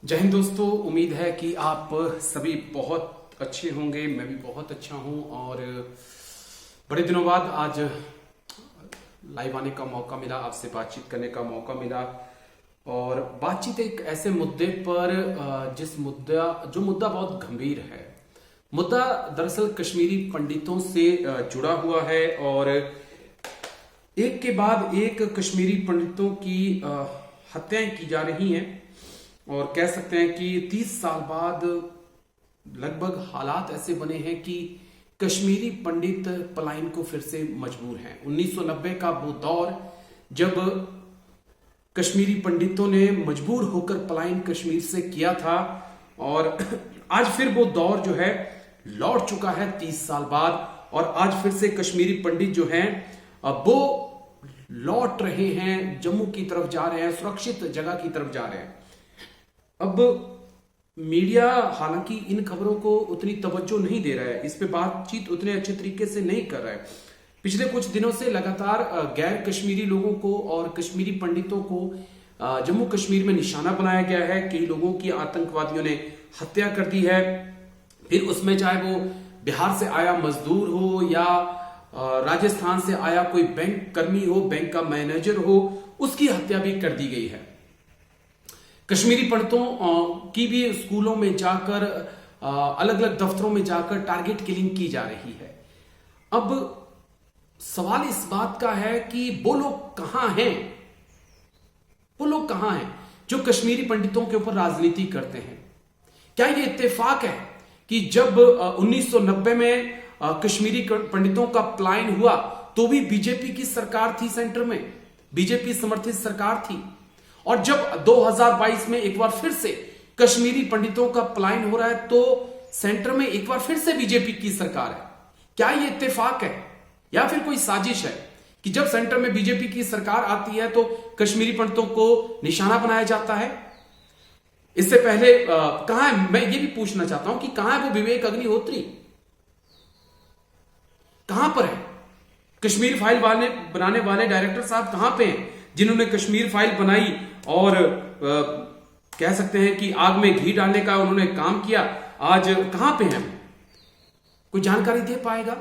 जय हिंद दोस्तों। उम्मीद है कि आप सभी बहुत अच्छे होंगे। मैं भी बहुत अच्छा हूं और बड़े दिनों बाद आज लाइव आने का मौका मिला, आपसे बातचीत करने का मौका मिला। और बातचीत एक ऐसे मुद्दे पर जो मुद्दा बहुत गंभीर है। मुद्दा दरअसल कश्मीरी पंडितों से जुड़ा हुआ है और एक के बाद एक कश्मीरी पंडितों की हत्याएं की जा रही हैं। और कह सकते हैं कि 30 साल बाद लगभग हालात ऐसे बने हैं कि कश्मीरी पंडित पलायन को फिर से मजबूर हैं। 1990 का वो दौर जब कश्मीरी पंडितों ने मजबूर होकर पलायन कश्मीर से किया था और आज फिर वो दौर जो है लौट चुका है 30 साल बाद। और आज फिर से कश्मीरी पंडित जो हैं वो लौट रहे हैं, जम्मू की तरफ जा रहे हैं, सुरक्षित जगह की तरफ जा रहे हैं। अब मीडिया हालांकि इन खबरों को उतनी तवज्जो नहीं दे रहा है, इस पे बातचीत उतने अच्छे तरीके से नहीं कर रहा है। पिछले कुछ दिनों से लगातार गैर कश्मीरी लोगों को और कश्मीरी पंडितों को जम्मू कश्मीर में निशाना बनाया गया है। कई लोगों की आतंकवादियों ने हत्या कर दी है। फिर उसमें चाहे वो बिहार से आया मजदूर हो या राजस्थान से आया कोई बैंक कर्मी हो, बैंक का मैनेजर हो, उसकी हत्या भी कर दी गई है। कश्मीरी पंडितों की भी स्कूलों में जाकर अलग अलग दफ्तरों में जाकर टारगेट किलिंग की जा रही है। अब सवाल इस बात का है कि वो लोग कहां हैं, वो लोग कहां हैं जो कश्मीरी पंडितों के ऊपर राजनीति करते हैं। क्या ये इत्तेफाक है कि जब 1990 में कश्मीरी पंडितों का पलायन हुआ तो भी बीजेपी की सरकार थी, सेंटर में बीजेपी समर्थित सरकार थी, और जब 2022 में एक बार फिर से कश्मीरी पंडितों का पलायन हो रहा है तो सेंटर में एक बार फिर से बीजेपी की सरकार है। क्या ये इत्तेफाक है या फिर कोई साजिश है कि जब सेंटर में बीजेपी की सरकार आती है तो कश्मीरी पंडितों को निशाना बनाया जाता है? इससे पहले कहां है, मैं ये भी पूछना चाहता हूं कि कहां है वो विवेक अग्निहोत्री, कहां पर है? कश्मीर फाइल बनाने वाले डायरेक्टर साहब कहां पे हैं जिन्होंने कश्मीर फाइल बनाई और कह सकते हैं कि आग में घी डालने का उन्होंने काम किया? आज कहां पे हैं? कोई जानकारी दे पाएगा?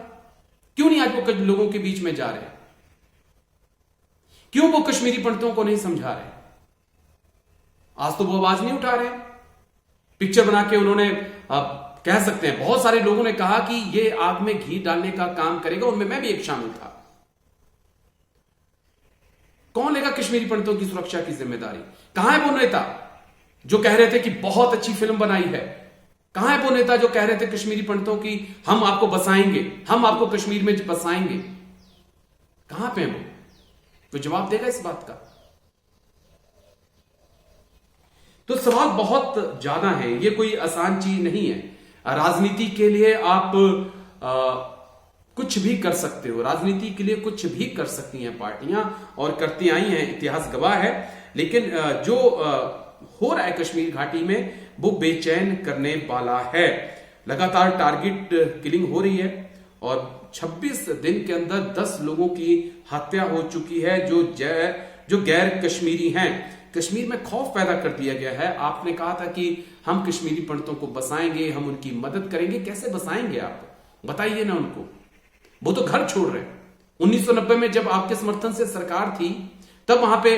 क्यों नहीं आज वो लोगों के बीच में जा रहे हैं? क्यों वो कश्मीरी पंडितों को नहीं समझा रहे? आज तो वो आवाज नहीं उठा रहे। पिक्चर बना के उन्होंने कह सकते हैं, बहुत सारे लोगों ने कहा कि ये आग में घी डालने का काम करेगा, उनमें मैं भी एक शामिल था। कौन लेगा कश्मीरी पंडितों की सुरक्षा की जिम्मेदारी? कहां है वो नेता जो कह रहे थे कि बहुत अच्छी फिल्म बनाई है? कहां है वो नेता जो कह रहे थे कश्मीरी पंडितों की हम आपको बसाएंगे, हम आपको कश्मीर में बसाएंगे? कहां पे है वो? तो जवाब देगा इस बात का? तो सवाल बहुत ज्यादा है, ये कोई आसान चीज नहीं है। राजनीति के लिए आप कुछ भी कर सकते हो, राजनीति के लिए कुछ भी कर सकती हैं पार्टियां और करती आई हैं, इतिहास गवाह है। लेकिन जो हो रहा है कश्मीर घाटी में वो बेचैन करने वाला है। लगातार टारगेट किलिंग हो रही है और 26 दिन के अंदर 10 लोगों की हत्या हो चुकी है जो गैर कश्मीरी हैं। कश्मीर में खौफ पैदा कर दिया गया है। आपने कहा था कि हम कश्मीरी पंडितों को बसाएंगे, हम उनकी मदद करेंगे। कैसे बसाएंगे आप? बताइए ना उनको। वो तो घर छोड़ रहे हैं। 1990 में जब आपके समर्थन से सरकार थी तब वहां पे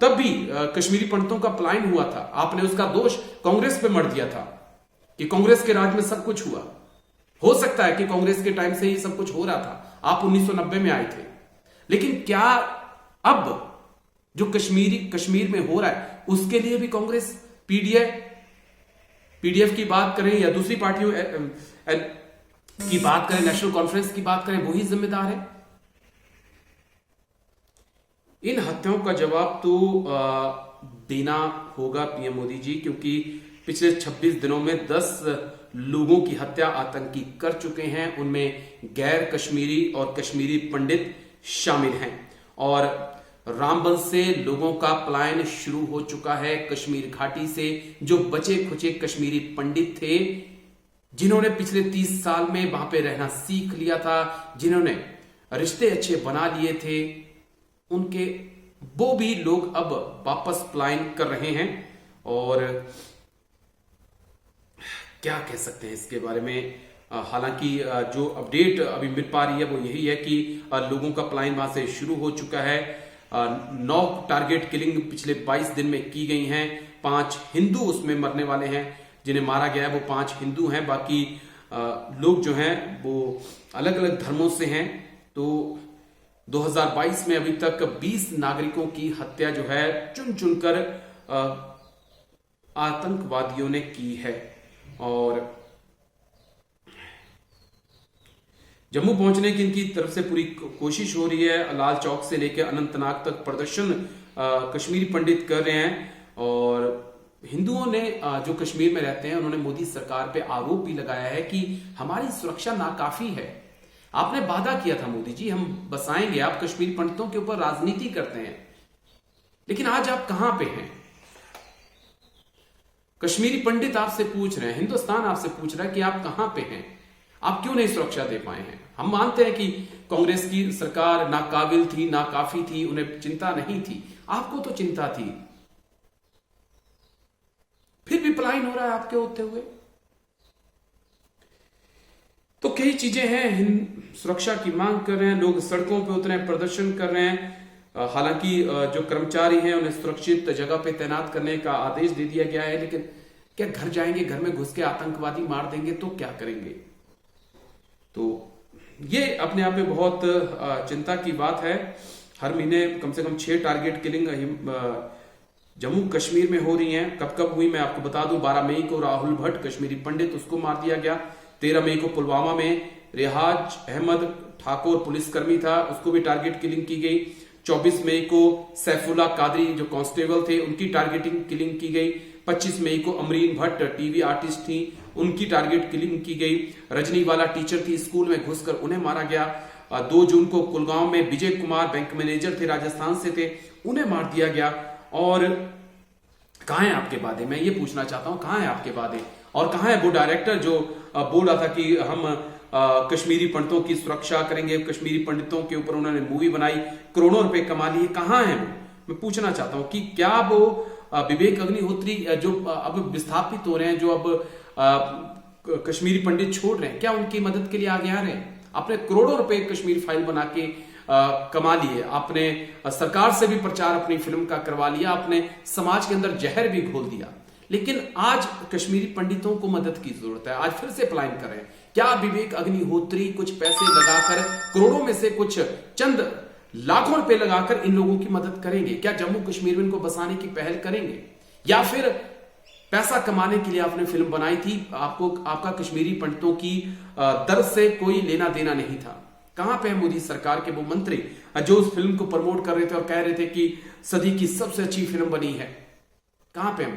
तब भी कश्मीरी पंडितों का पलायन हुआ था। आपने उसका दोष कांग्रेस पे मढ़ दिया था कि कांग्रेस के राज में सब कुछ हुआ। हो सकता है कि कांग्रेस के टाइम से ही सब कुछ हो रहा था, आप 1990 में आए थे। लेकिन क्या अब जो कश्मीर में हो रहा है उसके लिए भी कांग्रेस पीडीएफ की बात करें या दूसरी पार्टियों की बात करें, नेशनल कॉन्फ्रेंस की बात करें, वही जिम्मेदार है? इन हत्याओं का जवाब तो देना होगा पीएम मोदी जी, क्योंकि पिछले 26 दिनों में 10 लोगों की हत्या आतंकी कर चुके हैं। उनमें गैर कश्मीरी और कश्मीरी पंडित शामिल हैं और रामबन से लोगों का पलायन शुरू हो चुका है। कश्मीर घाटी से जो बचे खुचे कश्मीरी पंडित थे, जिन्होंने पिछले 30 साल में वहां पे रहना सीख लिया था, जिन्होंने रिश्ते अच्छे बना लिए थे, उनके वो भी लोग अब वापस पलायन कर रहे हैं। और क्या कह सकते हैं इसके बारे में। हालांकि जो अपडेट अभी मिल पा रही है वो यही है कि लोगों का पलायन वहां से शुरू हो चुका है। 9 टारगेट किलिंग पिछले 22 दिन में की गई हैं। 5 हिंदू उसमें मरने वाले हैं, जिन्हें मारा गया है वो 5 हिंदू हैं। बाकी लोग जो हैं वो अलग अलग धर्मों से हैं। तो 2022 में अभी तक 20 नागरिकों की हत्या जो है चुन चुनकर आतंकवादियों ने की है। और जम्मू पहुंचने की इनकी तरफ से पूरी कोशिश हो रही है। लाल चौक से लेकर अनंतनाग तक प्रदर्शन कश्मीरी पंडित कर रहे हैं। और हिंदुओं ने जो कश्मीर में रहते हैं उन्होंने मोदी सरकार पे आरोप भी लगाया है कि हमारी सुरक्षा नाकाफी है। आपने वादा किया था मोदी जी हम बसाएंगे, आप कश्मीरी पंडितों के ऊपर राजनीति करते हैं, लेकिन आज आप कहां पे हैं? कश्मीरी पंडित आपसे पूछ रहे हैं, हिंदुस्तान आपसे पूछ रहा है कि आप कहां पे हैं, आप क्यों नहीं सुरक्षा दे पाए हैं? हम मानते हैं कि कांग्रेस की सरकार नाकाबिल थी, नाकाफी थी, उन्हें चिंता नहीं थी, आपको तो चिंता थी, फिर भी पलायन हो रहा है आपके होते हुए। तो कई चीजें हैं, सुरक्षा की मांग कर रहे हैं लोग, सड़कों पे उतरे हैं, प्रदर्शन कर रहे हैं। हालांकि जो कर्मचारी हैं उन्हें सुरक्षित जगह पे तैनात करने का आदेश दे दिया गया है, लेकिन क्या घर जाएंगे, घर में घुस के आतंकवादी मार देंगे तो क्या करेंगे? तो ये अपने आप में बहुत चिंता की बात है। हर महीने कम से कम 6 टारगेट किलिंग जम्मू कश्मीर में हो रही हैं। कब कब हुई मैं आपको बता दूं। 12 मई को राहुल भट्ट कश्मीरी पंडित, उसको मार दिया गया। 13 मई को पुलवामा में रियाज अहमद ठाकुर पुलिसकर्मी था, उसको भी टारगेट किलिंग की गई। 24 मई को सैफुल्ला कादरी जो कांस्टेबल थे उनकी टारगेटिंग किलिंग की गई। 25 मई को अमरीन भट्ट टीवी आर्टिस्ट थी, उनकी टारगेट किलिंग की गई। रजनीवाला टीचर थी, स्कूल में घुसकर उन्हें मारा गया। 2 जून को कुलगांव में विजय कुमार बैंक मैनेजर थे, राजस्थान से थे, उन्हें मार दिया गया। और कहां है आपके वादे? मैं ये पूछना चाहता हूं, कहां है आपके वादे? और कहां है वो डायरेक्टर जो बोल रहा था कि हम कश्मीरी पंडितों की सुरक्षा करेंगे, कश्मीरी पंडितों के ऊपर उन्होंने मूवी बनाई, करोड़ों रुपए कमा लिए, कहां है वो? मैं पूछना चाहता हूं कि क्या वो विवेक अग्निहोत्री जो अब विस्थापित हो रहे हैं, जो अब कश्मीरी पंडित छोड़ रहे हैं, क्या उनकी मदद के लिए आगे आ रहे हैं? आपने करोड़ों रुपए कश्मीर फाइल बना के कमा लिए, आपने सरकार से भी प्रचार अपनी फिल्म का करवा लिया, आपने समाज के अंदर जहर भी घोल दिया, लेकिन आज कश्मीरी पंडितों को मदद की जरूरत है। आज फिर से पलायन कर रहे हैं। क्या विवेक अग्निहोत्री कुछ पैसे लगाकर, करोड़ों में से कुछ चंद लाखों रुपए लगाकर इन लोगों की मदद करेंगे? क्या जम्मू कश्मीर में इनको बसाने की पहल करेंगे? या फिर पैसा कमाने के लिए आपने फिल्म बनाई थी, आपको आपका कश्मीरी पंडितों की दर्द से कोई लेना देना नहीं था? कहां पे है मोदी सरकार के वो मंत्री जो उस फिल्म को प्रमोट कर रहे थे और कह रहे थे कि सदी की सबसे अच्छी फिल्म बनी है? कहां पे हम?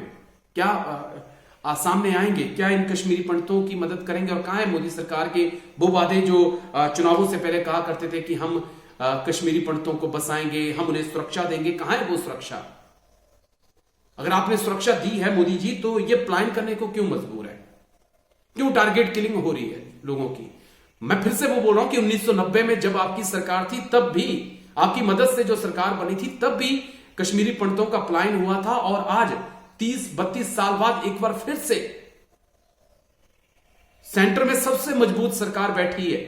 क्या सामने आएंगे? क्या इन कश्मीरी पंडितों की मदद करेंगे? और कहां है मोदी सरकार के वो वादे जो चुनावों से पहले कहा करते थे कि हम कश्मीरी पंडितों को बसाएंगे, हम उन्हें सुरक्षा देंगे? कहां है वो सुरक्षा? अगर आपने सुरक्षा दी है मोदी जी, तो ये प्लान करने को क्यों मजबूर है? क्यों टारगेट किलिंग हो रही है लोगों की? मैं फिर से वो बोल रहा हूं कि 1990 में जब आपकी सरकार थी, तब भी आपकी मदद से जो सरकार बनी थी, तब भी कश्मीरी पंडितों का पलायन हुआ था। और आज 30-32 साल बाद एक बार फिर से सेंटर में सबसे मजबूत सरकार बैठी है,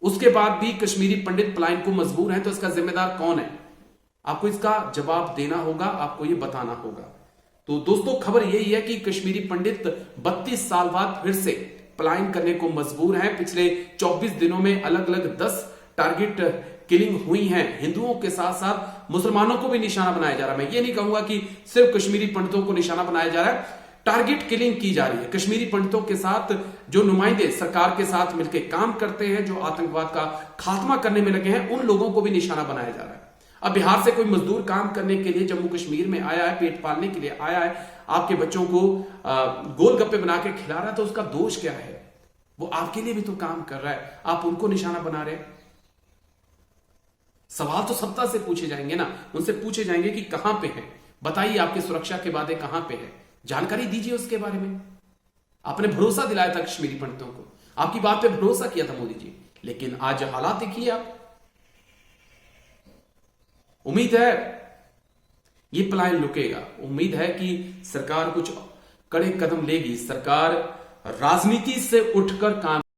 उसके बाद भी कश्मीरी पंडित पलायन को मजबूर हैं। तो इसका जिम्मेदार कौन है? आपको इसका जवाब देना होगा, आपको यह बताना होगा। तो दोस्तों, खबर यही है कि कश्मीरी पंडित 32 साल बाद फिर से पलायन करने को मजबूर हैं। पिछले 24 दिनों में अलग अलग 10 टारगेट किलिंग हुई हैं। हिंदुओं के साथ साथ मुसलमानों को भी निशाना बनाया जा रहा है। मैं ये नहीं कहूंगा कि सिर्फ कश्मीरी पंडितों को निशाना बनाया जा रहा है, टारगेट किलिंग की जा रही है। कश्मीरी पंडितों के साथ जो नुमाइंदे सरकार के साथ मिलकर काम करते हैं, जो आतंकवाद का खात्मा करने में लगे हैं, उन लोगों को भी निशाना बनाया जा रहा है। अब बिहार से कोई मजदूर काम करने के लिए जम्मू कश्मीर में आया है, पेट पालने के लिए आया है, आपके बच्चों को गोलगप्पे बना के खिला रहा है, तो उसका दोष क्या है? वो आपके लिए भी तो काम कर रहा है, आप उनको निशाना बना रहे हैं। सवाल तो सत्ता से पूछे जाएंगे ना, उनसे पूछे जाएंगे कि कहां पे हैं, बताइए आपकी सुरक्षा के वादे कहां पे है, जानकारी दीजिए उसके बारे में। आपने भरोसा दिलाया था कश्मीरी पंडितों को, आपकी बात पे भरोसा किया था मोदी जी, लेकिन आज हालात देखिए आप। उम्मीद है ये पलायन रुकेगा। उम्मीद है कि सरकार कुछ कड़े कदम लेगी, सरकार राजनीति से उठकर काम